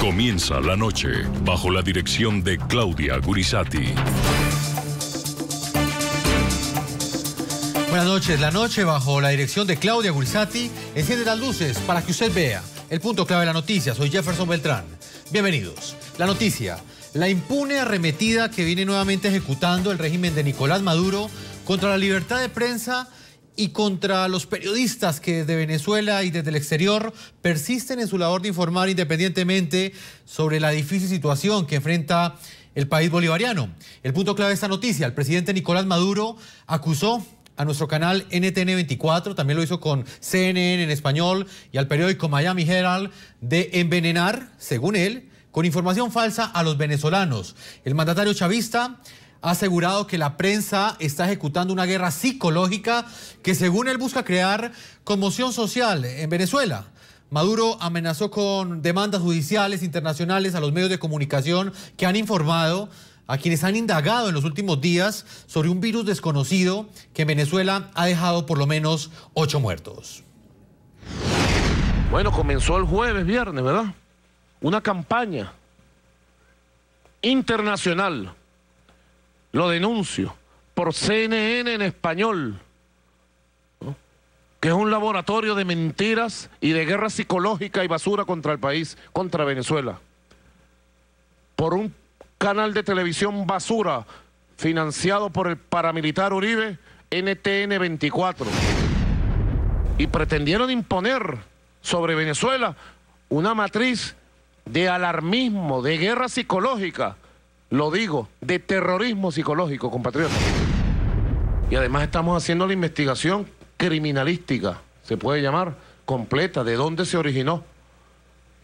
Comienza la noche bajo la dirección de Claudia Gurisati. Buenas noches. La noche bajo la dirección de Claudia Gurisati enciende las luces para que usted vea el punto clave de la noticia. Soy Jefferson Beltrán. Bienvenidos. La noticia: la impune arremetida que viene nuevamente ejecutando el régimen de Nicolás Maduro contra la libertad de prensa y contra los periodistas que desde Venezuela y desde el exterior persisten en su labor de informar independientemente sobre la difícil situación que enfrenta el país bolivariano. El punto clave de esta noticia: el presidente Nicolás Maduro acusó a nuestro canal NTN 24, también lo hizo con CNN en español y al periódico Miami Herald, de envenenar, según él, con información falsa a los venezolanos. El mandatario chavista ha asegurado que la prensa está ejecutando una guerra psicológica que, según él, busca crear conmoción social en Venezuela. Maduro amenazó con demandas judiciales internacionales a los medios de comunicación que han informado, a quienes han indagado en los últimos días sobre un virus desconocido que en Venezuela ha dejado por lo menos 8 muertos. Bueno, comenzó el jueves, viernes, ¿verdad? Una campaña internacional, lo denuncio, por CNN en español, ¿no?, que es un laboratorio de mentiras y de guerra psicológica y basura contra el país, contra Venezuela, por un canal de televisión basura financiado por el paramilitar Uribe, NTN 24, y pretendieron imponer sobre Venezuela una matriz de alarmismo, de guerra psicológica, lo digo, de terrorismo psicológico, compatriotas. Y además estamos haciendo la investigación criminalística, se puede llamar, completa, de dónde se originó,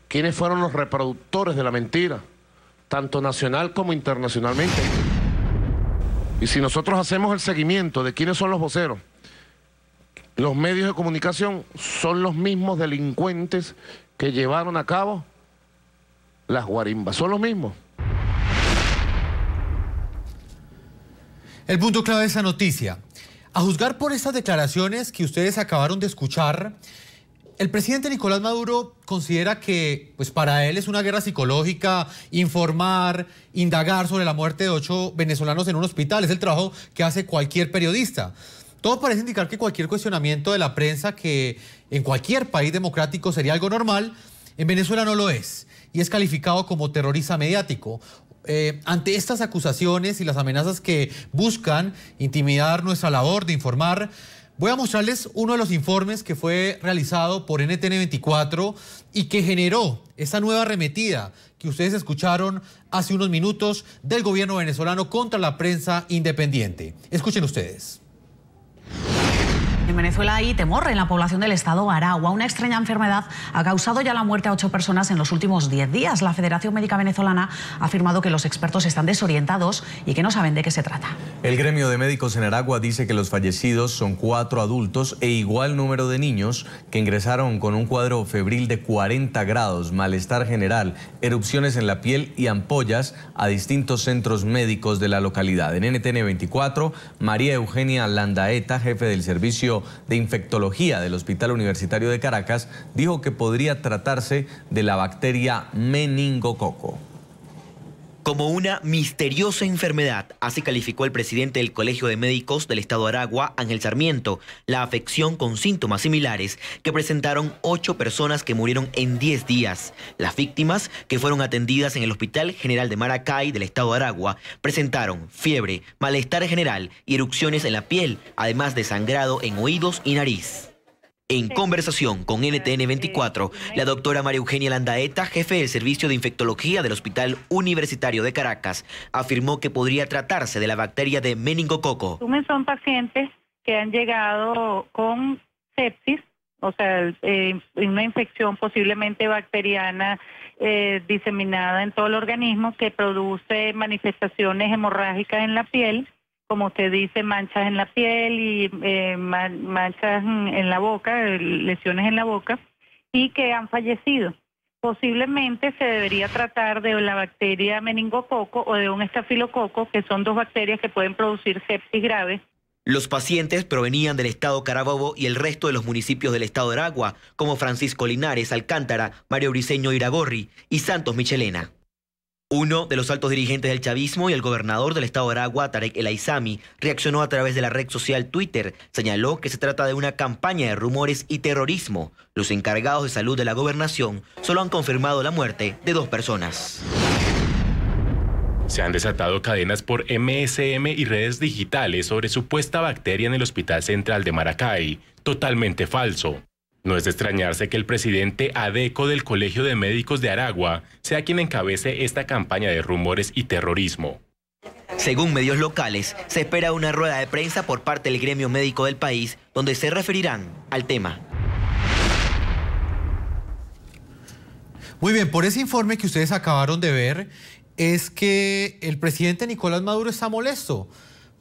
quiénes fueron los reproductores de la mentira, tanto nacional como internacionalmente. Y si nosotros hacemos el seguimiento de quiénes son los voceros, los medios de comunicación son los mismos delincuentes que llevaron a cabo las guarimbas, son los mismos. El punto clave de esa noticia: a juzgar por estas declaraciones que ustedes acabaron de escuchar, el presidente Nicolás Maduro considera que, pues, para él es una guerra psicológica informar, indagar sobre la muerte de 8 venezolanos en un hospital. Es el trabajo que hace cualquier periodista. Todo parece indicar que cualquier cuestionamiento de la prensa, que en cualquier país democrático sería algo normal, en Venezuela no lo es y es calificado como terrorista mediático. Ante estas acusaciones y las amenazas que buscan intimidar nuestra labor de informar, voy a mostrarles uno de los informes que fue realizado por NTN 24 y que generó esa nueva arremetida que ustedes escucharon hace unos minutos del gobierno venezolano contra la prensa independiente. Escuchen ustedes. En Venezuela hay temor en la población del estado Aragua. Una extraña enfermedad ha causado ya la muerte a 8 personas en los últimos 10 días. La Federación Médica Venezolana ha afirmado que los expertos están desorientados y que no saben de qué se trata. El gremio de médicos en Aragua dice que los fallecidos son 4 adultos e igual número de niños que ingresaron con un cuadro febril de 40 grados, malestar general, erupciones en la piel y ampollas a distintos centros médicos de la localidad. En NTN 24, María Eugenia Landaeta, jefe del servicio de infectología del Hospital Universitario de Caracas, dijo que podría tratarse de la bacteria meningococo. Como una misteriosa enfermedad, así calificó el presidente del Colegio de Médicos del Estado de Aragua, Ángel Sarmiento, la afección con síntomas similares que presentaron 8 personas que murieron en 10 días. Las víctimas, que fueron atendidas en el Hospital General de Maracay del Estado de Aragua, presentaron fiebre, malestar general y erupciones en la piel, además de sangrado en oídos y nariz. En conversación con NTN 24, la doctora María Eugenia Landaeta, jefe del servicio de infectología del Hospital Universitario de Caracas, afirmó que podría tratarse de la bacteria de meningococo. Son pacientes que han llegado con sepsis, o sea, una infección posiblemente bacteriana diseminada en todo el organismo, que produce manifestaciones hemorrágicas en la piel, como usted dice, manchas en la piel y manchas en la boca, lesiones en la boca, y que han fallecido. Posiblemente se debería tratar de la bacteria meningococo o de un estafilococo, que son 2 bacterias que pueden producir sepsis grave. Los pacientes provenían del estado Carabobo y el resto de los municipios del estado de Aragua, como Francisco Linares, Alcántara, Mario Briceño Iragorri y Santos Michelena. Uno de los altos dirigentes del chavismo y el gobernador del estado de Aragua, Tarek El Aizami, reaccionó a través de la red social Twitter. Señaló que se trata de una campaña de rumores y terrorismo. Los encargados de salud de la gobernación solo han confirmado la muerte de 2 personas. Se han desatado cadenas por MSM y redes digitales sobre supuesta bacteria en el Hospital Central de Maracay. Totalmente falso. No es de extrañarse que el presidente ADECO del Colegio de Médicos de Aragua sea quien encabece esta campaña de rumores y terrorismo. Según medios locales, se espera una rueda de prensa por parte del gremio médico del país, donde se referirán al tema. Muy bien, por ese informe que ustedes acabaron de ver, es que el presidente Nicolás Maduro está molesto.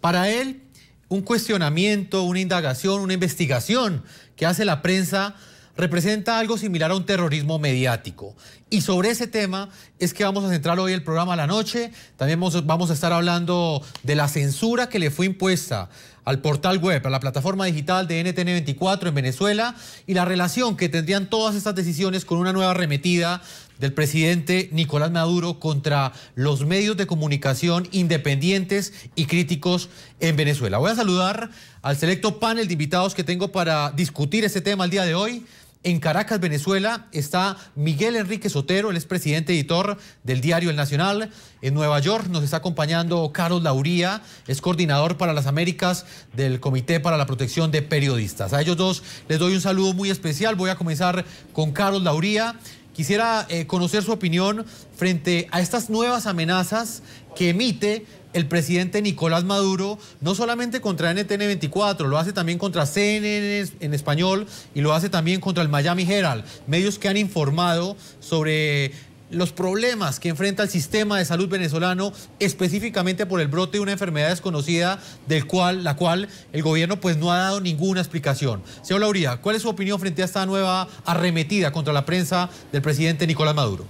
Para él, un cuestionamiento, una indagación, una investigación que hace la prensa representa algo similar a un terrorismo mediático. Y sobre ese tema es que vamos a centrar hoy el programa a la noche. También vamos a estar hablando de la censura que le fue impuesta al portal web, a la plataforma digital de NTN24 en Venezuela y la relación que tendrían todas estas decisiones con una nueva arremetida del presidente Nicolás Maduro contra los medios de comunicación independientes y críticos en Venezuela. Voy a saludar al selecto panel de invitados que tengo para discutir este tema el día de hoy. En Caracas, Venezuela, está Miguel Enrique Sotero, él es presidente editor del diario El Nacional. En Nueva York nos está acompañando Carlos Lauría, es coordinador para las Américas del Comité para la Protección de Periodistas. A ellos dos les doy un saludo muy especial. Voy a comenzar con Carlos Lauría. Quisiera conocer su opinión frente a estas nuevas amenazas que emite el presidente Nicolás Maduro, no solamente contra NTN24, lo hace también contra CNN en español y lo hace también contra el Miami Herald, medios que han informado sobre los problemas que enfrenta el sistema de salud venezolano, específicamente por el brote de una enfermedad desconocida, la cual el gobierno pues no ha dado ninguna explicación. Señor Lauría, ¿cuál es su opinión frente a esta nueva arremetida contra la prensa del presidente Nicolás Maduro?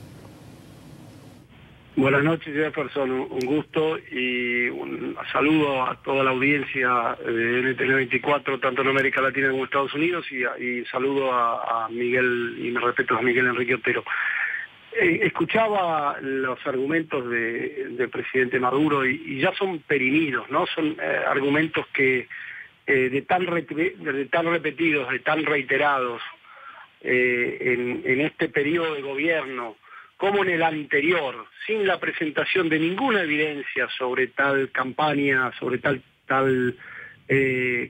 Buenas noches, Jefferson, un gusto y un saludo a toda la audiencia de NTN24, tanto en América Latina como en Estados Unidos, y saludo a Miguel, y me respeto a Miguel Enrique Sotero. Escuchaba los argumentos del presidente Maduro y ya son perimidos, ¿no? Son argumentos que de tan repetidos, de tan reiterados en este periodo de gobierno, como en el anterior, sin la presentación de ninguna evidencia sobre tal campaña, sobre tal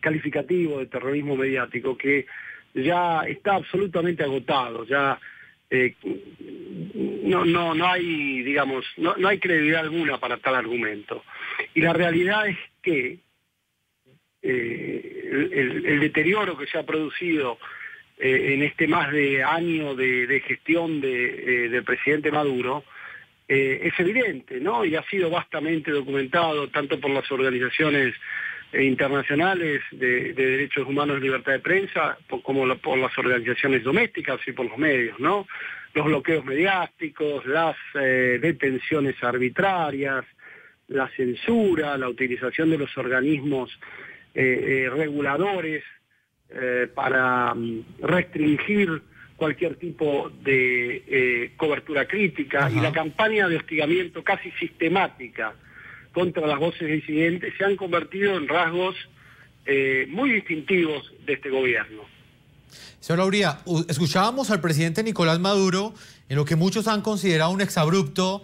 calificativo de terrorismo mediático, que ya está absolutamente agotado, ya no hay, digamos, no hay credibilidad alguna para tal argumento. Y la realidad es que el deterioro que se ha producido en este más de año de gestión del presidente Maduro es evidente, ¿no? Y ha sido vastamente documentado tanto por las organizaciones internacionales de derechos humanos y libertad de prensa, como por las organizaciones domésticas y por los medios, ¿no? Los bloqueos mediáticos, las detenciones arbitrarias, la censura, la utilización de los organismos reguladores para restringir cualquier tipo de cobertura crítica. Ajá. Y la campaña de hostigamiento casi sistemática contra las voces disidentes se han convertido en rasgos muy distintivos de este gobierno. Señor Lauría, escuchábamos al presidente Nicolás Maduro en lo que muchos han considerado un exabrupto,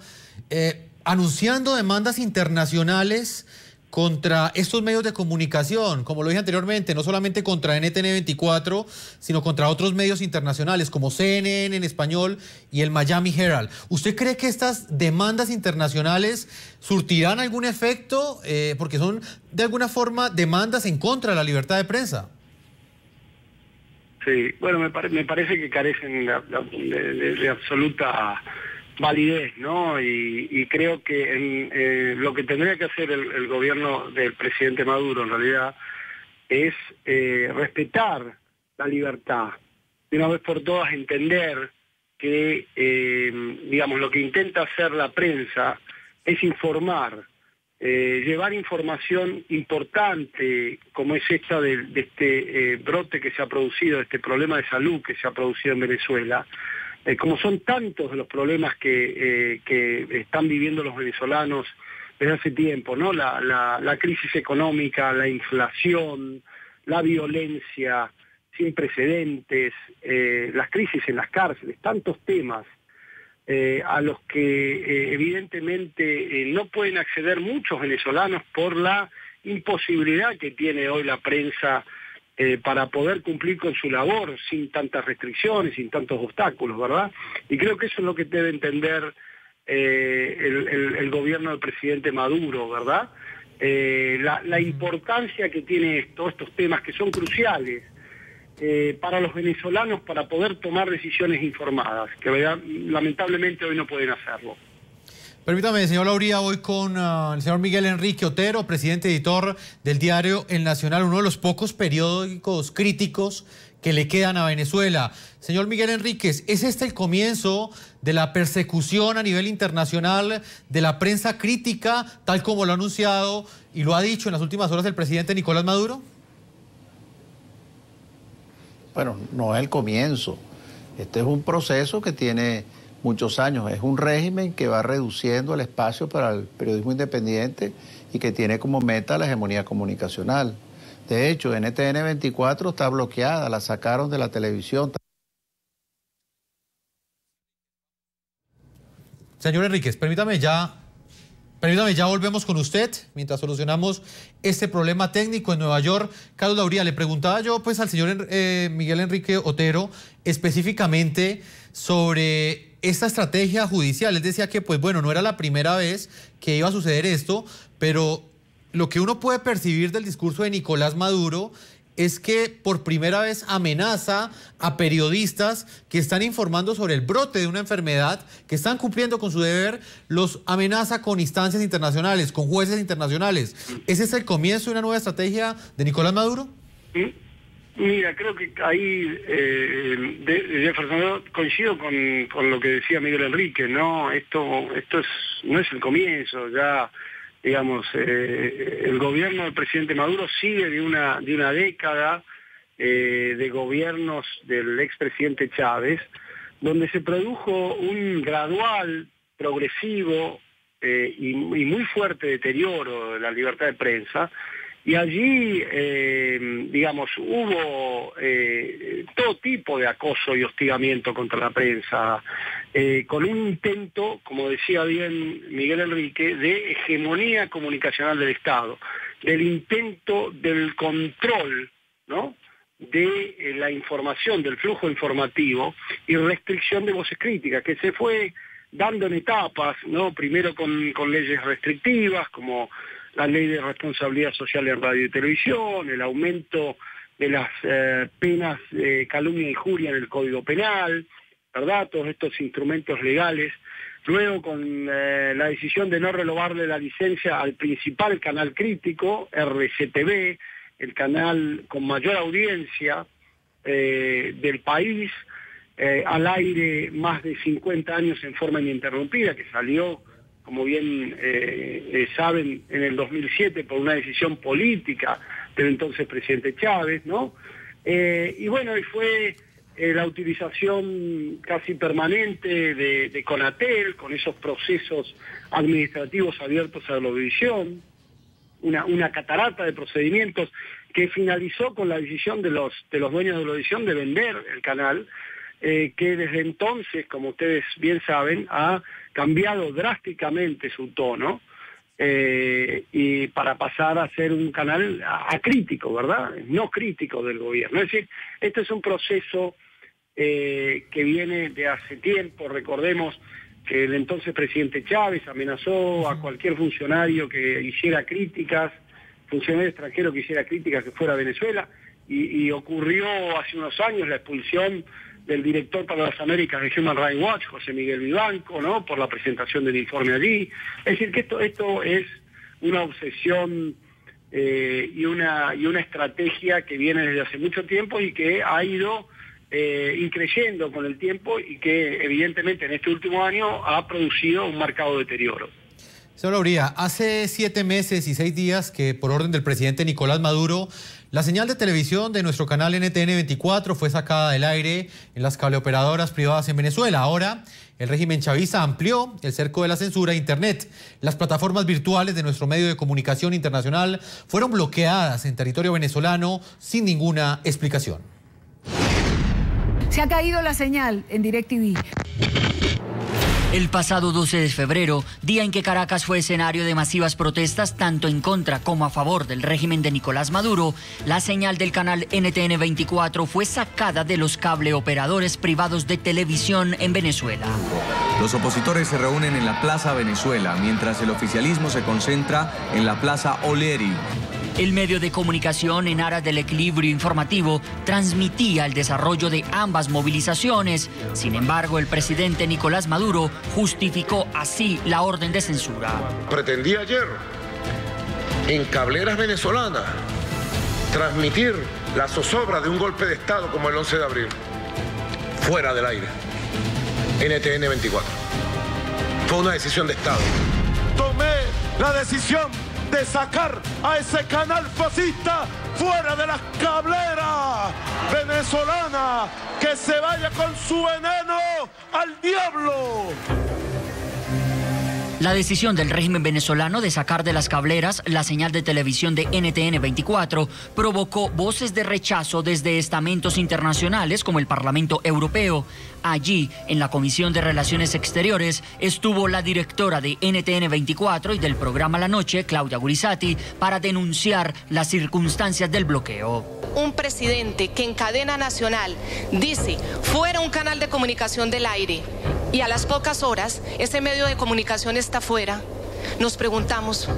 anunciando demandas internacionales contra estos medios de comunicación, como lo dije anteriormente, no solamente contra NTN24, sino contra otros medios internacionales como CNN en español y el Miami Herald. ¿Usted cree que estas demandas internacionales surtirán algún efecto? Porque son de alguna forma demandas en contra de la libertad de prensa. Sí, bueno, me parece que carecen de absoluta validez, ¿no? Y creo que lo que tendría que hacer el gobierno del presidente Maduro en realidad es respetar la libertad, de una vez por todas entender que, digamos, lo que intenta hacer la prensa es informar llevar información importante como es esta de este brote que se ha producido, de este problema de salud que se ha producido en Venezuela, como son tantos de los problemas que están viviendo los venezolanos desde hace tiempo, ¿no? La crisis económica, la inflación, la violencia sin precedentes, las crisis en las cárceles, tantos temas a los que evidentemente no pueden acceder muchos venezolanos por la imposibilidad que tiene hoy la prensa para poder cumplir con su labor sin tantas restricciones, sin tantos obstáculos, ¿verdad? Y creo que eso es lo que debe entender el gobierno del presidente Maduro, ¿verdad? La importancia que tiene estos temas que son cruciales para los venezolanos para poder tomar decisiones informadas, que lamentablemente hoy no pueden hacerlo. Permítame, señor Lauría, voy con el señor Miguel Enrique Otero, presidente editor del diario El Nacional, uno de los pocos periódicos críticos que le quedan a Venezuela. Señor Miguel Enríquez, ¿es este el comienzo de la persecución a nivel internacional de la prensa crítica, tal como lo ha anunciado y lo ha dicho en las últimas horas el presidente Nicolás Maduro? Bueno, no es el comienzo. Este es un proceso que tiene muchos años. Es un régimen que va reduciendo el espacio para el periodismo independiente y que tiene como meta la hegemonía comunicacional. De hecho, NTN 24 está bloqueada, la sacaron de la televisión. Señor Enríquez, permítame ya volvemos con usted mientras solucionamos este problema técnico en Nueva York. Carlos Lauría, le preguntaba yo pues al señor Miguel Enrique Otero específicamente sobre esta estrategia judicial. Él decía que pues bueno, no era la primera vez que iba a suceder esto, pero lo que uno puede percibir del discurso de Nicolás Maduro es que por primera vez amenaza a periodistas que están informando sobre el brote de una enfermedad, que están cumpliendo con su deber, los amenaza con instancias internacionales, con jueces internacionales. ¿Ese es el comienzo de una nueva estrategia de Nicolás Maduro? Mira, creo que ahí, Jefferson, coincido con lo que decía Miguel Enrique, ¿no? Esto no es el comienzo, ya... Digamos, el gobierno del presidente Maduro sigue de una década de gobiernos del expresidente Chávez, donde se produjo un gradual, progresivo y muy fuerte deterioro de la libertad de prensa, y allí, digamos, hubo todo tipo de acoso y hostigamiento contra la prensa, con un intento, como decía bien Miguel Enrique, de hegemonía comunicacional del Estado, del intento del control, ¿no?, de la información, del flujo informativo y restricción de voces críticas, que se fue dando en etapas, ¿no?, primero con leyes restrictivas, como la ley de responsabilidad social en radio y televisión, el aumento de las penas de calumnia y injuria en el Código Penal, ¿verdad? Todos estos instrumentos legales. Luego con la decisión de no renovarle la licencia al principal canal crítico, RCTV, el canal con mayor audiencia del país, al aire más de 50 años en forma ininterrumpida, que salió, como bien saben, en el 2007 por una decisión política del entonces presidente Chávez, ¿no? Y bueno, y fue la utilización casi permanente de Conatel, con esos procesos administrativos abiertos a la audiovisión, una catarata de procedimientos que finalizó con la decisión de los dueños de la audiovisión de vender el canal, que desde entonces, como ustedes bien saben, ha cambiado drásticamente su tono y para pasar a ser un canal acrítico, ¿verdad? No crítico del gobierno. Es decir, este es un proceso que viene de hace tiempo. Recordemos que el entonces presidente Chávez amenazó a cualquier funcionario que hiciera críticas, funcionario extranjero que hiciera críticas que fuera a Venezuela, y ocurrió hace unos años la expulsión del director para las Américas de Human Rights Watch, José Miguel Vivanco, ¿no?, por la presentación del informe allí. Es decir, que esto es una obsesión y una estrategia que viene desde hace mucho tiempo y que ha ido increyendo con el tiempo y que evidentemente en este último año ha producido un marcado deterioro. Señor Uría, hace 7 meses y 6 días que por orden del presidente Nicolás Maduro, la señal de televisión de nuestro canal NTN 24 fue sacada del aire en las cableoperadoras privadas en Venezuela. Ahora, el régimen chavista amplió el cerco de la censura a Internet. Las plataformas virtuales de nuestro medio de comunicación internacional fueron bloqueadas en territorio venezolano sin ninguna explicación. Se ha caído la señal en DirecTV. El pasado 12 de febrero, día en que Caracas fue escenario de masivas protestas tanto en contra como a favor del régimen de Nicolás Maduro, la señal del canal NTN 24 fue sacada de los cableoperadores privados de televisión en Venezuela. Los opositores se reúnen en la Plaza Venezuela, mientras el oficialismo se concentra en la Plaza Oleri. El medio de comunicación, en aras del equilibrio informativo, transmitía el desarrollo de ambas movilizaciones. Sin embargo, el presidente Nicolás Maduro justificó así la orden de censura. Pretendí ayer, en cableras venezolanas, transmitir la zozobra de un golpe de Estado como el 11 de abril, fuera del aire. NTN 24. Fue una decisión de Estado. Tomé la decisión de sacar a ese canal fascista fuera de las cableras venezolanas, que se vaya con su veneno al diablo. La decisión del régimen venezolano de sacar de las cableras la señal de televisión de NTN 24 provocó voces de rechazo desde estamentos internacionales como el Parlamento Europeo. Allí, en la Comisión de Relaciones Exteriores, estuvo la directora de NTN 24 y del programa La Noche, Claudia Gurisati, para denunciar las circunstancias del bloqueo. Un presidente que en cadena nacional dice fuera un canal de comunicación del aire y a las pocas horas ese medio de comunicación está fuera, nos preguntamos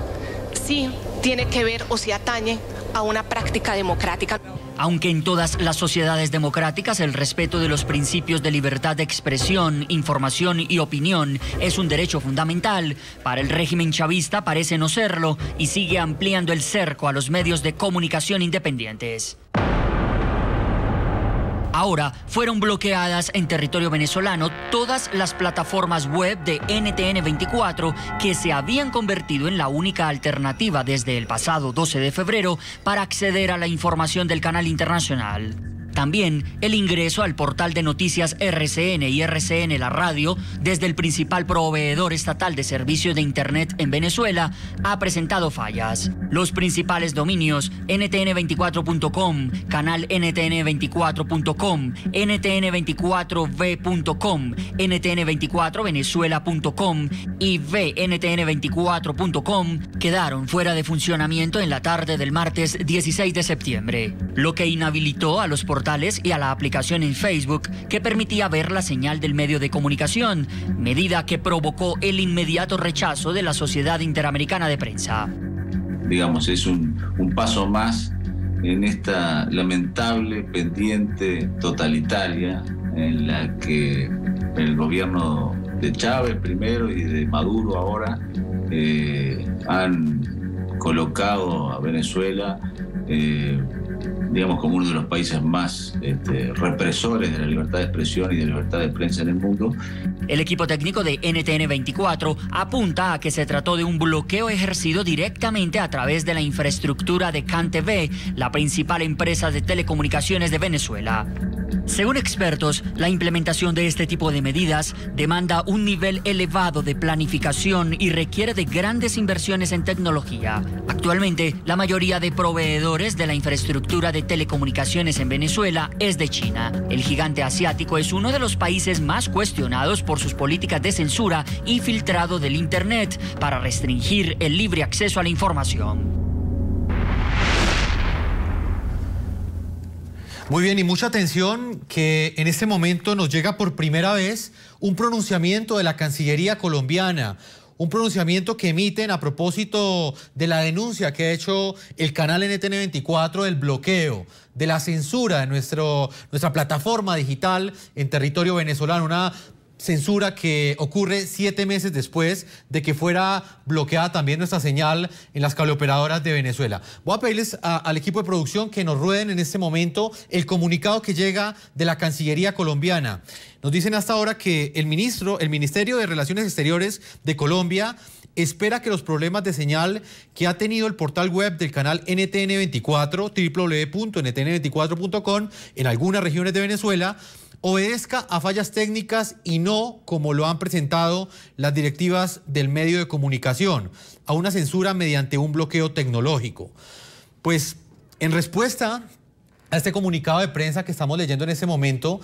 si tiene que ver o si atañe a una práctica democrática. Aunque en todas las sociedades democráticas el respeto de los principios de libertad de expresión, información y opinión es un derecho fundamental, para el régimen chavista parece no serlo y sigue ampliando el cerco a los medios de comunicación independientes. Ahora fueron bloqueadas en territorio venezolano todas las plataformas web de NTN 24 que se habían convertido en la única alternativa desde el pasado 12 de febrero para acceder a la información del canal internacional. También el ingreso al portal de noticias RCN y RCN La Radio, desde el principal proveedor estatal de servicios de Internet en Venezuela, ha presentado fallas. Los principales dominios, ntn24.com, canal ntn24.com, ntn24v.com, ntn24venezuela.com y vntn24.com, quedaron fuera de funcionamiento en la tarde del martes 16 de septiembre, lo que inhabilitó a los portales y a la aplicación en Facebook que permitía ver la señal del medio de comunicación, medida que provocó el inmediato rechazo de la Sociedad Interamericana de Prensa. Digamos, es un paso más en esta lamentable pendiente totalitaria en la que el gobierno de Chávez primero y de Maduro ahora han colocado a Venezuela digamos, como uno de los países más represores de la libertad de expresión y de libertad de prensa en el mundo. El equipo técnico de NTN 24 apunta a que se trató de un bloqueo ejercido directamente a través de la infraestructura de CanTV, la principal empresa de telecomunicaciones de Venezuela. Según expertos, la implementación de este tipo de medidas demanda un nivel elevado de planificación y requiere de grandes inversiones en tecnología. Actualmente, la mayoría de proveedores de la infraestructura de telecomunicaciones en Venezuela es de China. El gigante asiático es uno de los países más cuestionados por sus políticas de censura y filtrado del Internet para restringir el libre acceso a la información. Muy bien, y mucha atención que en este momento nos llega por primera vez un pronunciamiento de la Cancillería colombiana, un pronunciamiento que emiten a propósito de la denuncia que ha hecho el canal NTN 24 del bloqueo, de la censura de nuestra plataforma digital en territorio venezolano, una censura que ocurre 7 meses después de que fuera bloqueada también nuestra señal en las cableoperadoras de Venezuela. Voy a pedirles al equipo de producción que nos rueden en este momento el comunicado que llega de la Cancillería colombiana. Nos dicen hasta ahora que el Ministerio de Relaciones Exteriores de Colombia espera que los problemas de señal que ha tenido el portal web del canal NTN24, www.ntn24.com, en algunas regiones de Venezuela, obedezca a fallas técnicas y no como lo han presentado las directivas del medio de comunicación, a una censura mediante un bloqueo tecnológico. Pues en respuesta a este comunicado de prensa que estamos leyendo en este momento,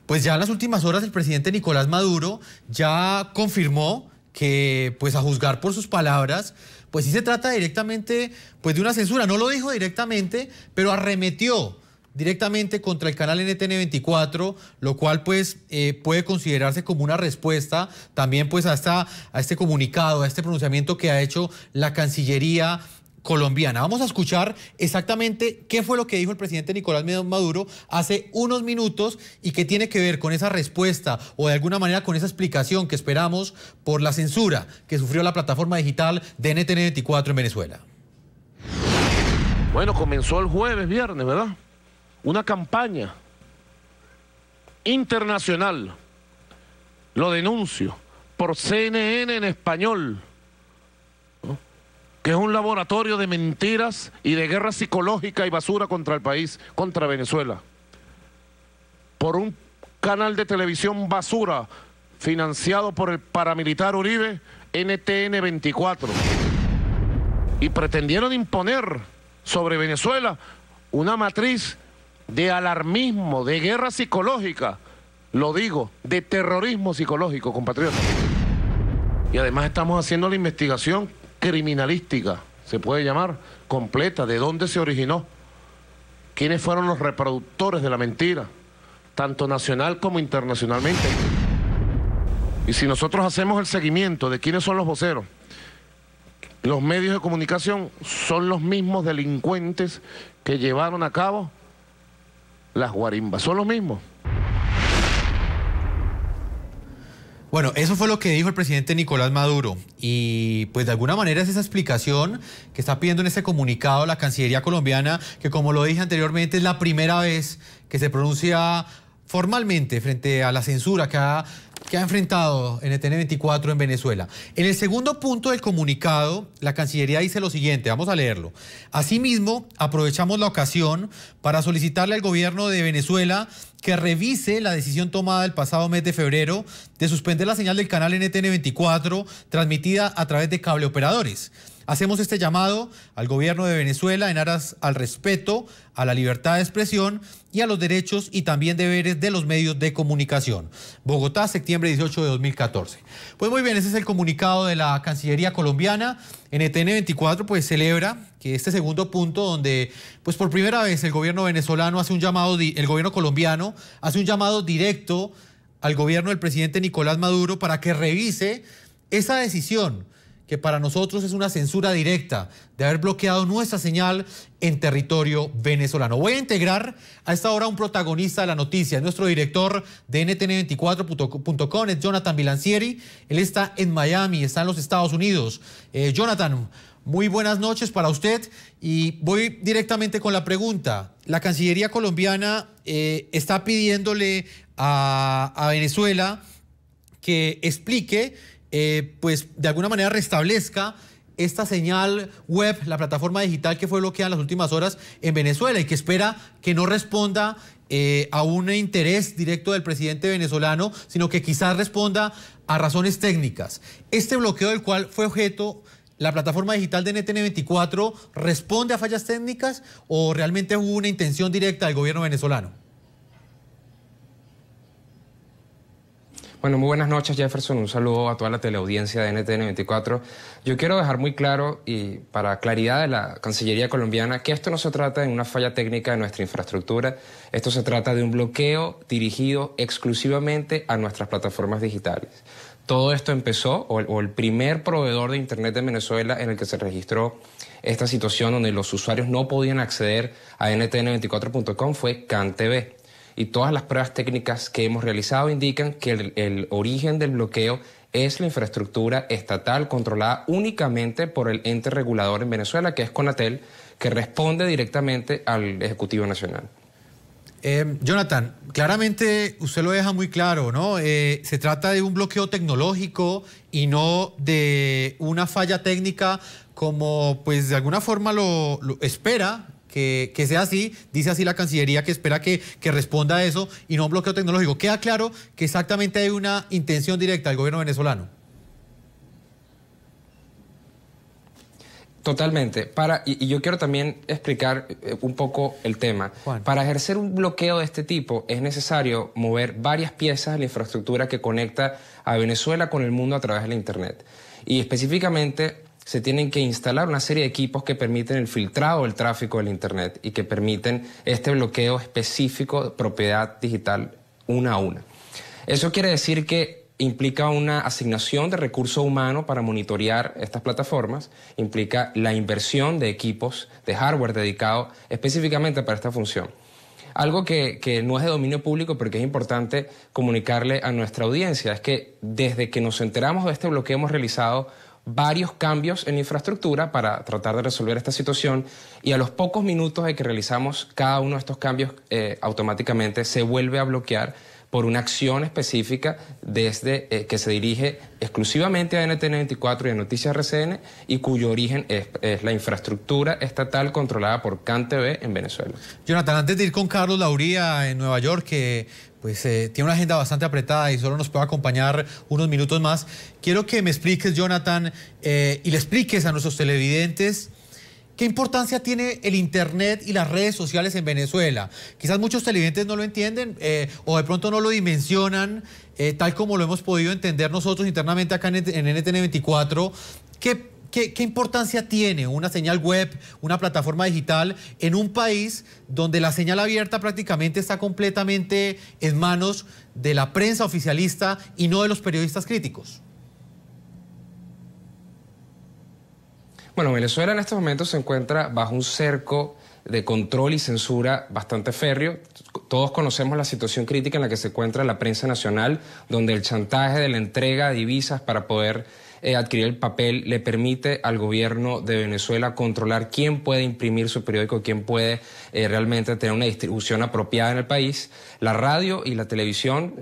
pues ya en las últimas horas el presidente Nicolás Maduro ya confirmó que, pues a juzgar por sus palabras, pues sí se trata directamente pues de una censura. No lo dijo directamente, pero arremetió directamente contra el canal NTN24, lo cual pues puede considerarse como una respuesta también pues a este comunicado, a este pronunciamiento que ha hecho la Cancillería colombiana. Vamos a escuchar exactamente qué fue lo que dijo el presidente Nicolás Maduro hace unos minutos y qué tiene que ver con esa respuesta o de alguna manera con esa explicación que esperamos por la censura que sufrió la plataforma digital de NTN24 en Venezuela. Bueno, comenzó el jueves, viernes, ¿verdad? Una campaña internacional, lo denuncio, por CNN en español, ¿no?, que es un laboratorio de mentiras y de guerra psicológica y basura contra el país, contra Venezuela, por un canal de televisión basura financiado por el paramilitar Uribe, NTN24, y pretendieron imponer sobre Venezuela una matriz de alarmismo, de guerra psicológica, lo digo, de terrorismo psicológico, compatriotas. Y además estamos haciendo la investigación criminalística, se puede llamar, completa, de dónde se originó, quiénes fueron los reproductores de la mentira, tanto nacional como internacionalmente. Y si nosotros hacemos el seguimiento de quiénes son los voceros, los medios de comunicación son los mismos delincuentes que llevaron a cabo las guarimbas, son los mismos. Bueno, eso fue lo que dijo el presidente Nicolás Maduro y pues de alguna manera es esa explicación que está pidiendo en este comunicado la Cancillería colombiana, que como lo dije anteriormente es la primera vez que se pronuncia formalmente frente a la censura que ha enfrentado NTN24 en Venezuela. En el segundo punto del comunicado, la Cancillería dice lo siguiente, vamos a leerlo. Asimismo, aprovechamos la ocasión para solicitarle al gobierno de Venezuela que revise la decisión tomada el pasado mes de febrero de suspender la señal del canal NTN24 transmitida a través de cableoperadores. Hacemos este llamado al gobierno de Venezuela en aras al respeto, a la libertad de expresión y a los derechos y también deberes de los medios de comunicación. Bogotá, septiembre 18 de 2014. Pues muy bien, ese es el comunicado de la Cancillería colombiana. NTN24 pues celebra que este segundo punto donde pues por primera vez el gobierno venezolano hace un llamado, el gobierno colombiano hace un llamado directo al gobierno del presidente Nicolás Maduro para que revise esa decisión que para nosotros es una censura directa de haber bloqueado nuestra señal en territorio venezolano. Voy a integrar a esta hora un protagonista de la noticia, es nuestro director de ntn24.com, es Jonathan Bilancieri. Él está en Miami, está en los Estados Unidos. Jonathan, muy buenas noches para usted y voy directamente con la pregunta. La Cancillería colombiana está pidiéndole a Venezuela que explique pues de alguna manera restablezca esta señal web, la plataforma digital que fue bloqueada en las últimas horas en Venezuela y que espera que no responda a un interés directo del presidente venezolano, sino que quizás responda a razones técnicas. Este bloqueo del cual fue objeto la plataforma digital de NTN24, ¿responde a fallas técnicas o realmente hubo una intención directa del gobierno venezolano? Bueno, muy buenas noches, Jefferson. Un saludo a toda la teleaudiencia de NTN24. Yo quiero dejar muy claro y para claridad de la Cancillería colombiana que esto no se trata de una falla técnica de nuestra infraestructura. Esto se trata de un bloqueo dirigido exclusivamente a nuestras plataformas digitales. Todo esto empezó, o el primer proveedor de Internet de Venezuela en el que se registró esta situación donde los usuarios no podían acceder a ntn24.com fue CanTV. y todas las pruebas técnicas que hemos realizado indican que el origen del bloqueo es la infraestructura estatal controlada únicamente por el ente regulador en Venezuela, que es Conatel, que responde directamente al Ejecutivo Nacional. Jonathan, claramente usted lo deja muy claro, ¿no? Se trata de un bloqueo tecnológico y no de una falla técnica como pues de alguna forma lo espera que sea así, dice así la Cancillería que espera que responda a eso y no un bloqueo tecnológico. Queda claro que exactamente hay una intención directa del gobierno venezolano. Totalmente. Y yo quiero también explicar un poco el tema. Juan. Para ejercer un bloqueo de este tipo es necesario mover varias piezas de la infraestructura que conecta a Venezuela con el mundo a través de la Internet. Y específicamente se tienen que instalar una serie de equipos que permiten el filtrado del tráfico del Internet y que permiten este bloqueo específico de propiedad digital una a una. Eso quiere decir que implica una asignación de recurso humano para monitorear estas plataformas, implica la inversión de equipos, de hardware dedicado específicamente para esta función. Algo que no es de dominio público, pero que es importante comunicarle a nuestra audiencia, es que desde que nos enteramos de este bloqueo hemos realizado varios cambios en la infraestructura para tratar de resolver esta situación y a los pocos minutos de que realizamos cada uno de estos cambios automáticamente se vuelve a bloquear por una acción específica desde que se dirige exclusivamente a NTN24 y a Noticias RCN y cuyo origen es la infraestructura estatal controlada por CanTV en Venezuela. Jonathan, antes de ir con Carlos Lauría en Nueva York, que pues tiene una agenda bastante apretada y solo nos puede acompañar unos minutos más, quiero que me expliques, Jonathan, y le expliques a nuestros televidentes ¿qué importancia tiene el Internet y las redes sociales en Venezuela? Quizás muchos televidentes no lo entienden o de pronto no lo dimensionan tal como lo hemos podido entender nosotros internamente acá en NTN24. ¿Qué importancia tiene una señal web, una plataforma digital en un país donde la señal abierta prácticamente está completamente en manos de la prensa oficialista y no de los periodistas críticos? Bueno, Venezuela en estos momentos se encuentra bajo un cerco de control y censura bastante férreo. Todos conocemos la situación crítica en la que se encuentra la prensa nacional, donde el chantaje de la entrega de divisas para poder adquirir el papel le permite al gobierno de Venezuela controlar quién puede imprimir su periódico, quién puede realmente tener una distribución apropiada en el país. La radio y la televisión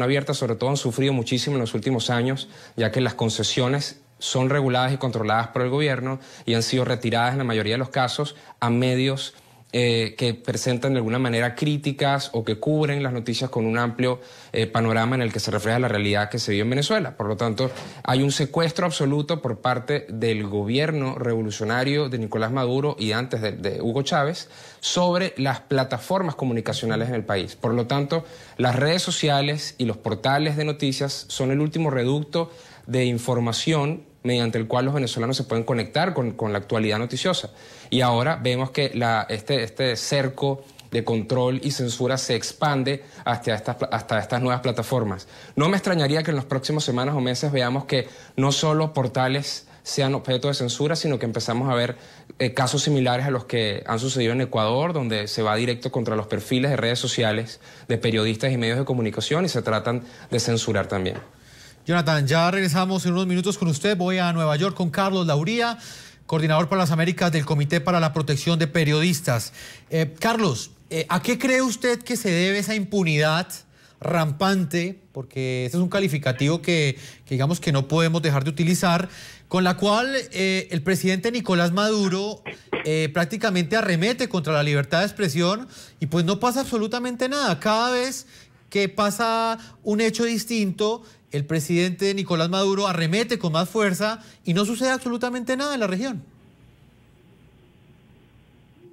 abierta sobre todo, han sufrido muchísimo en los últimos años, ya que las concesiones son reguladas y controladas por el gobierno y han sido retiradas en la mayoría de los casos a medios que presentan de alguna manera críticas o que cubren las noticias con un amplio panorama en el que se refleja la realidad que se vive en Venezuela. Por lo tanto, hay un secuestro absoluto por parte del gobierno revolucionario de Nicolás Maduro y antes de Hugo Chávez sobre las plataformas comunicacionales en el país. Por lo tanto, las redes sociales y los portales de noticias son el último reducto de información mediante el cual los venezolanos se pueden conectar con la actualidad noticiosa. Y ahora vemos que este cerco de control y censura se expande hasta estas nuevas plataformas. No me extrañaría que en las próximas semanas o meses veamos que no solo portales sean objeto de censura, sino que empezamos a ver casos similares a los que han sucedido en Ecuador, donde se va directo contra los perfiles de redes sociales de periodistas y medios de comunicación y se tratan de censurar también. Jonathan, ya regresamos en unos minutos con usted. Voy a Nueva York con Carlos Lauría, coordinador para las Américas del Comité para la Protección de Periodistas. Carlos, ¿a qué cree usted que se debe esa impunidad rampante? Porque ese es un calificativo que digamos que no podemos dejar de utilizar, con la cual el presidente Nicolás Maduro prácticamente arremete contra la libertad de expresión y pues no pasa absolutamente nada. Cada vez que pasa un hecho distinto, el presidente Nicolás Maduro arremete con más fuerza y no sucede absolutamente nada en la región.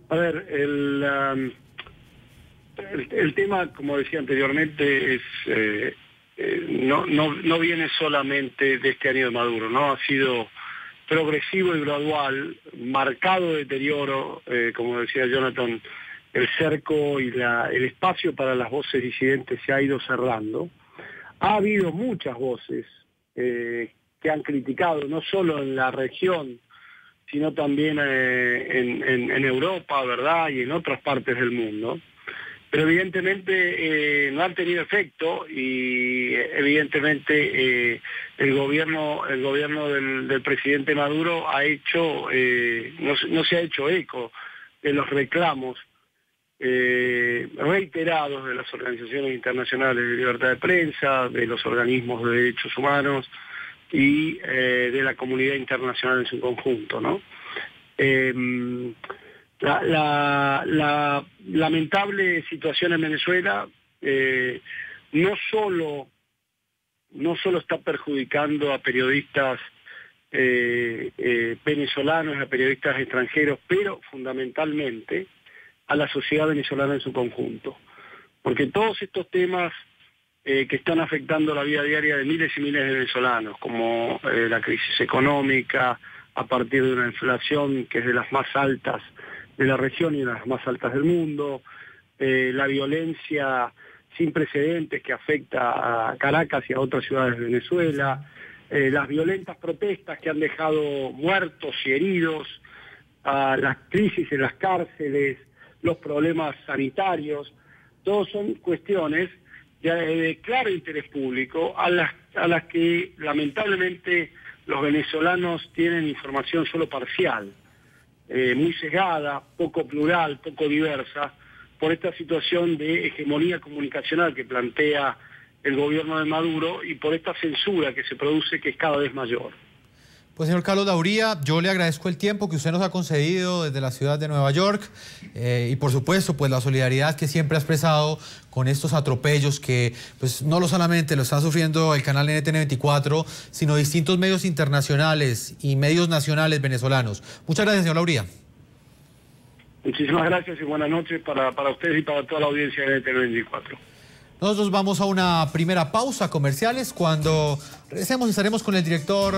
A ver, el tema, como decía anteriormente, no viene solamente de este año de Maduro, ¿no? Ha sido progresivo y gradual, marcado deterioro, como decía Jonathan, el cerco y el espacio para las voces disidentes se ha ido cerrando. Ha habido muchas voces que han criticado, no solo en la región, sino también en Europa, ¿verdad? Y en otras partes del mundo. pero evidentemente no han tenido efecto y evidentemente el gobierno del presidente Maduro ha hecho no se ha hecho eco de los reclamos reiterados de las organizaciones internacionales de libertad de prensa, de los organismos de derechos humanos y de la comunidad internacional en su conjunto, ¿no? La lamentable situación en Venezuela no solo está perjudicando a periodistas venezolanos, a periodistas extranjeros, pero fundamentalmente a la sociedad venezolana en su conjunto. Porque todos estos temas que están afectando la vida diaria de miles y miles de venezolanos, como la crisis económica, a partir de una inflación que es de las más altas de la región y de las más altas del mundo, la violencia sin precedentes que afecta a Caracas y a otras ciudades de Venezuela, las violentas protestas que han dejado muertos y heridos, las crisis en las cárceles, los problemas sanitarios, todos son cuestiones de claro interés público a las que lamentablemente los venezolanos tienen información solo parcial, muy sesgada, poco plural, poco diversa, por esta situación de hegemonía comunicacional que plantea el gobierno de Maduro y por esta censura que se produce, que es cada vez mayor. Pues señor Carlos Dauría, yo le agradezco el tiempo que usted nos ha concedido desde la ciudad de Nueva York y por supuesto pues la solidaridad que siempre ha expresado con estos atropellos que pues no solamente lo está sufriendo el canal NTN 24, sino distintos medios internacionales y medios nacionales venezolanos. Muchas gracias, señor Dauría. Muchísimas gracias y buenas noches para ustedes y para toda la audiencia de NTN 24. Nosotros vamos a una primera pausa comerciales. Cuando regresemos estaremos con el director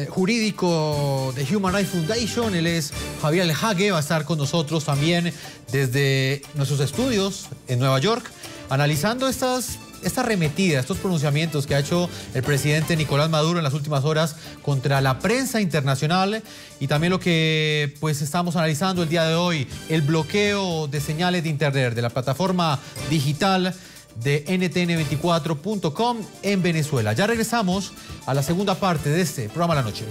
jurídico de Human Rights Foundation. Él es Javier Alhague, va a estar con nosotros también desde nuestros estudios en Nueva York, analizando estas arremetidas, estos pronunciamientos que ha hecho el presidente Nicolás Maduro en las últimas horas contra la prensa internacional y también lo que pues estamos analizando el día de hoy, el bloqueo de señales de internet de la plataforma digital de ntn24.com en Venezuela. Ya regresamos a la segunda parte de este programa La Noche.